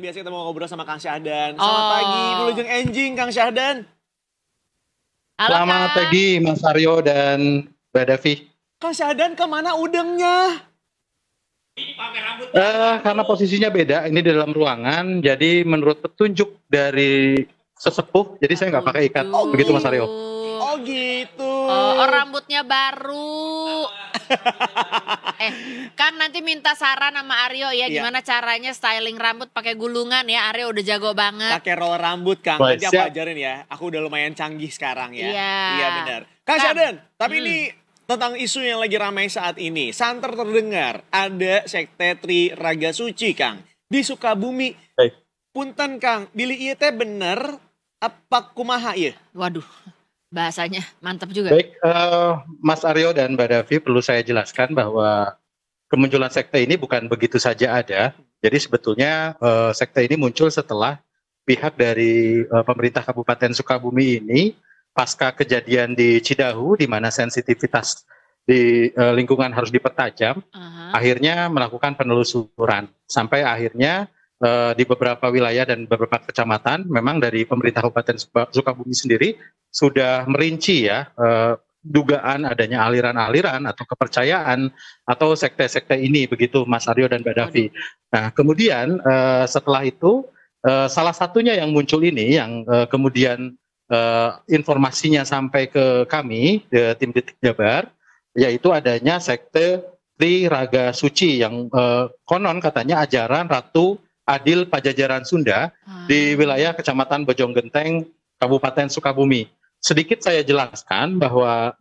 biasa kita mau ngobrol sama Kang Syahdan. Selamat pagi, Wilujeng Enjing, Kang Syahdan. Halo, Selamat pagi, Mas Aryo dan Mbak Davi. Kang Syahdan kemana udengnya? Karena posisinya beda, ini di dalam ruangan, jadi menurut petunjuk dari sesepuh, jadi saya nggak pakai ikat. Begitu Mas Aryo. Oh gitu. Oh, rambutnya baru. Kan nanti minta saran sama Aryo ya, gimana caranya styling rambut pakai gulungan ya. Aryo udah jago banget. Pakai roll rambut, Kang. Baik, Nanti aku siap. ajarin ya. Aku udah lumayan canggih sekarang ya. Iya. Benar. Kang Syahdan, tapi ini tentang isu yang lagi ramai saat ini. Santer terdengar ada sekte Tri Raga Suci, Kang, di Sukabumi. Baik. Punten, Kang, bilih ieu teh bener apa kumaha ieu? Waduh, bahasanya mantap juga. Baik, Mas Aryo dan Mbak Davi, perlu saya jelaskan bahwa kemunculan sekte ini bukan begitu saja ada. Jadi sebetulnya sekte ini muncul setelah pihak dari pemerintah Kabupaten Sukabumi ini pasca kejadian di Cidahu di mana sensitivitas di lingkungan harus dipertajam, akhirnya melakukan penelusuran sampai akhirnya di beberapa wilayah dan beberapa kecamatan memang dari pemerintah Kabupaten Sukabumi sendiri sudah merinci ya dugaan adanya aliran-aliran atau kepercayaan atau sekte-sekte ini, begitu Mas Aryo dan Mbak Davi. Nah kemudian setelah itu salah satunya yang muncul ini yang kemudian informasinya sampai ke kami, tim Detik Jabar, yaitu adanya sekte Tri Raga Suci yang konon katanya ajaran Ratu Adil Pajajaran Sunda di wilayah Kecamatan Bojonggenteng, Kabupaten Sukabumi. Sedikit saya jelaskan bahwa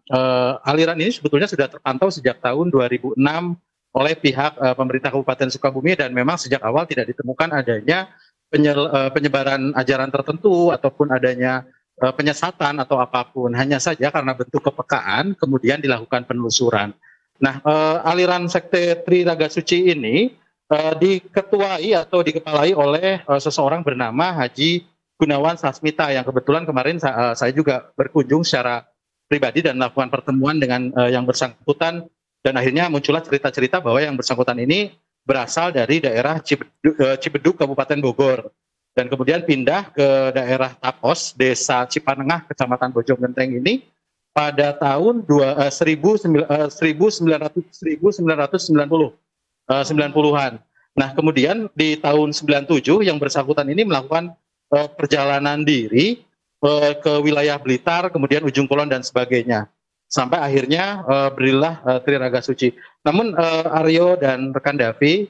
aliran ini sebetulnya sudah terpantau sejak tahun 2006 oleh pihak pemerintah Kabupaten Sukabumi dan memang sejak awal tidak ditemukan adanya penyebaran ajaran tertentu ataupun adanya penyesatan atau apapun, hanya saja karena bentuk kepekaan kemudian dilakukan penelusuran. Nah, aliran sekte Tri Raga Suci ini diketuai atau dikepalai oleh seseorang bernama Haji Gunawan Sasmita yang kebetulan kemarin saya juga berkunjung secara pribadi dan melakukan pertemuan dengan yang bersangkutan dan akhirnya muncullah cerita-cerita bahwa yang bersangkutan ini berasal dari daerah Cibeduk, Kabupaten Bogor. Dan kemudian pindah ke daerah Tapos, Desa Cipanengah, Kecamatan Bojonggenteng ini pada tahun 90-an. Nah kemudian di tahun 97 yang bersangkutan ini melakukan perjalanan diri ke wilayah Blitar, kemudian Ujung Kulon dan sebagainya. Sampai akhirnya berilah Tri Raga Suci. Namun Aryo dan rekan Davi,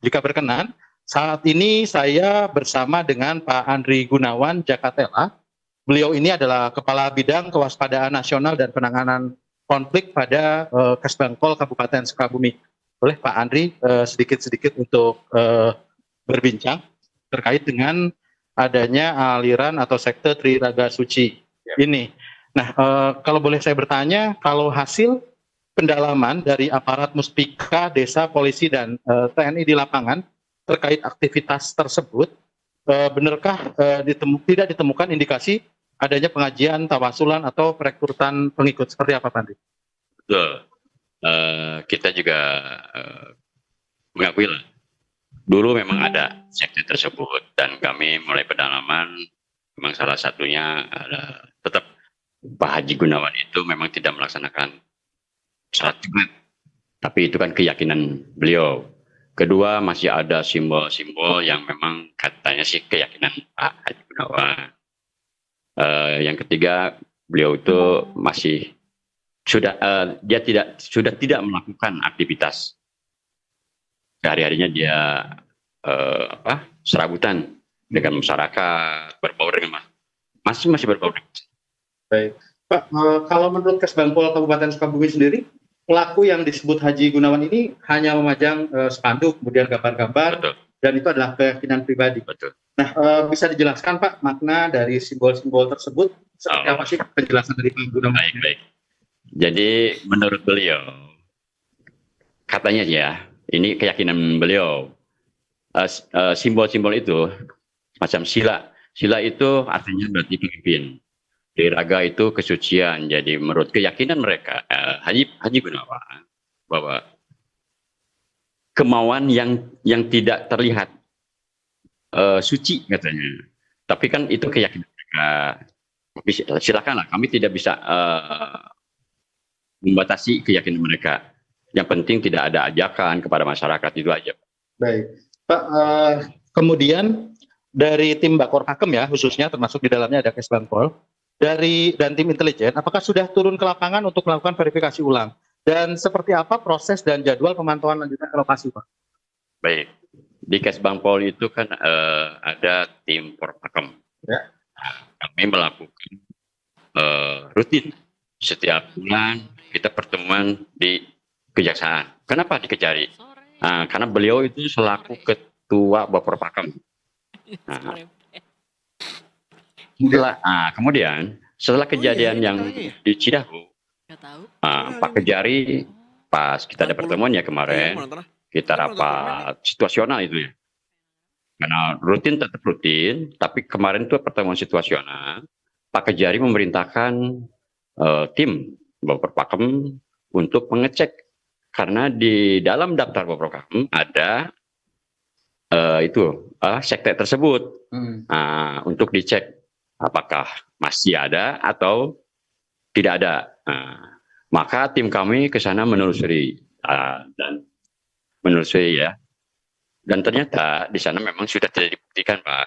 jika berkenan, saat ini saya bersama dengan Pak Andri Gunawan Jakatela. Beliau ini adalah Kepala Bidang Kewaspadaan Nasional dan Penanganan Konflik pada Kesbangpol Kabupaten Sukabumi. Boleh Pak Andri sedikit-sedikit untuk berbincang terkait dengan adanya aliran atau sekte Tri Raga Suci ini. Nah, kalau boleh saya bertanya, kalau hasil pendalaman dari aparat Muspika, Desa, Polisi, dan TNI di lapangan, terkait aktivitas tersebut, benarkah tidak ditemukan indikasi adanya pengajian, tawasulan, atau perekrutan pengikut? Seperti apa, Pak Andri? Betul. Kita juga mengakui lah. Dulu memang ada sekte tersebut dan kami mulai pendalaman. Memang salah satunya tetap Pak Haji Gunawan itu memang tidak melaksanakan sholat Jumat, tapi itu kan keyakinan beliau. Kedua, masih ada simbol-simbol yang memang katanya sih keyakinan Pak Haji Gunawan. Yang ketiga, beliau itu masih dia tidak melakukan aktivitas sehari-harinya. Dia serabutan dengan masyarakat, berbaur dengan masih berbaur. Baik, Pak. Kalau menurut Kesbangpol Kabupaten Sukabumi sendiri, pelaku yang disebut Haji Gunawan ini hanya memajang spanduk, kemudian gambar-gambar, dan itu adalah keyakinan pribadi. Betul. Nah, bisa dijelaskan Pak makna dari simbol-simbol tersebut? Seperti apa sih penjelasan dari Pak Gunawan? Baik. Jadi menurut beliau, katanya ya, ini keyakinan beliau, simbol-simbol itu macam sila. Sila itu artinya berarti pemimpin. Di raga itu kesucian. Jadi menurut keyakinan mereka, Haji Gunawan, bahwa kemauan yang tidak terlihat suci katanya. Tapi kan itu keyakinan mereka. Silakanlah, kami tidak bisa membatasi keyakinan mereka. Yang penting tidak ada ajakan kepada masyarakat, itu aja. Baik, Pak. Kemudian dari tim Bakor Pakem ya, khususnya termasuk di dalamnya ada Kesbangpol, dan tim intelijen, apakah sudah turun ke lapangan untuk melakukan verifikasi ulang? Dan seperti apa proses dan jadwal pemantauan lanjutan ke lokasi, Pak? Baik, di Kesbangpol itu kan ada tim Porpakem. Ya. Kami melakukan rutin setiap bulan kita pertemuan di kejaksaan. Kenapa di Kejari? Karena beliau itu selaku ketua Bapor Pakem. Kemudian setelah kejadian yang di Cidahu, Pak Kejari pas kita ada pertemuan ya kemarin, kita rapat situasional itu ya. Karena rutin tetap rutin, tapi kemarin itu pertemuan situasional, Pak Kejari memerintahkan tim Bapor Pakem untuk mengecek, karena di dalam daftar Bapor Pakem ada sekte tersebut, untuk dicek apakah masih ada atau tidak ada. Maka tim kami ke sana menelusuri ya, dan ternyata di sana memang sudah tidak dibuktikan, Pak.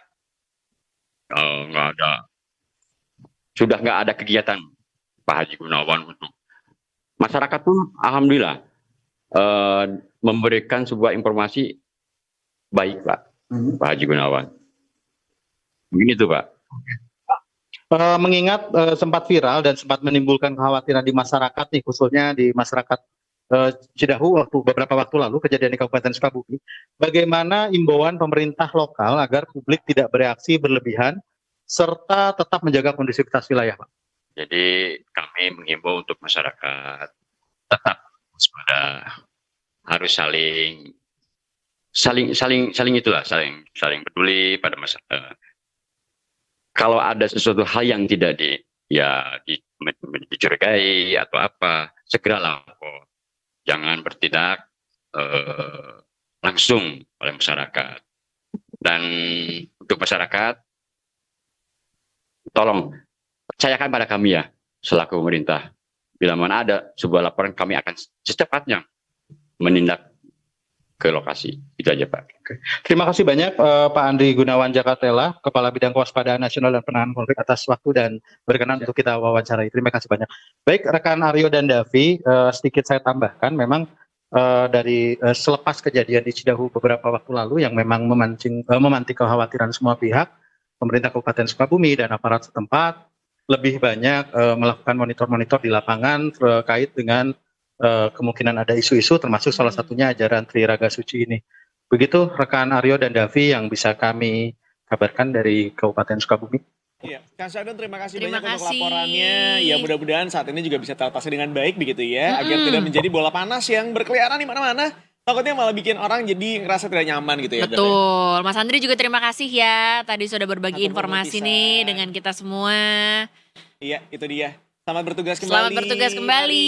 Sudah nggak ada kegiatan Pak Haji Gunawan untuk masyarakat pun, alhamdulillah memberikan sebuah informasi baik, Pak. Pak Haji Gunawan. Begitu, Pak. Mengingat sempat viral dan sempat menimbulkan kekhawatiran di masyarakat nih, khususnya di masyarakat Cidahu beberapa waktu lalu kejadian di Kabupaten Sukabumi, bagaimana imbauan pemerintah lokal agar publik tidak bereaksi berlebihan serta tetap menjaga kondusivitas wilayah, Pak? Jadi kami mengimbau untuk masyarakat tetap waspada, harus saling peduli pada masyarakat. Kalau ada sesuatu hal yang tidak dicurigai atau apa, segera lapor. Jangan bertindak langsung oleh masyarakat. Dan untuk masyarakat, tolong percayakan pada kami ya, selaku pemerintah. Bila mana ada sebuah laporan, kami akan secepatnya menindak ke lokasi. Itu aja, Pak. Terima kasih banyak Pak Andri Gunawan Jakatela, Kepala Bidang Kewaspadaan Nasional dan Penanganan Konflik, atas waktu dan berkenan untuk kita wawancarai. Terima kasih banyak. Baik, rekan Aryo dan Davi, sedikit saya tambahkan, memang dari selepas kejadian di Cidahu beberapa waktu lalu yang memang memantik kekhawatiran semua pihak, pemerintah Kabupaten Sukabumi dan aparat setempat lebih banyak melakukan monitor-monitor di lapangan terkait dengan kemungkinan ada isu-isu, termasuk salah satunya ajaran Tri Raga Suci ini. Begitu rekan Aryo dan Davi yang bisa kami kabarkan dari Kabupaten Sukabumi. Iya, Kang Sadun terima kasih banyak untuk laporannya. Ya mudah-mudahan saat ini juga bisa teratasi dengan baik begitu ya, agar tidak menjadi bola panas yang berkeliaran di mana-mana. Takutnya malah bikin orang jadi ngerasa tidak nyaman gitu ya. Betul. Mas Andri juga terima kasih ya, tadi sudah berbagi informasi nih dengan kita semua. Iya, itu dia. Selamat bertugas kembali. Selamat bertugas kembali.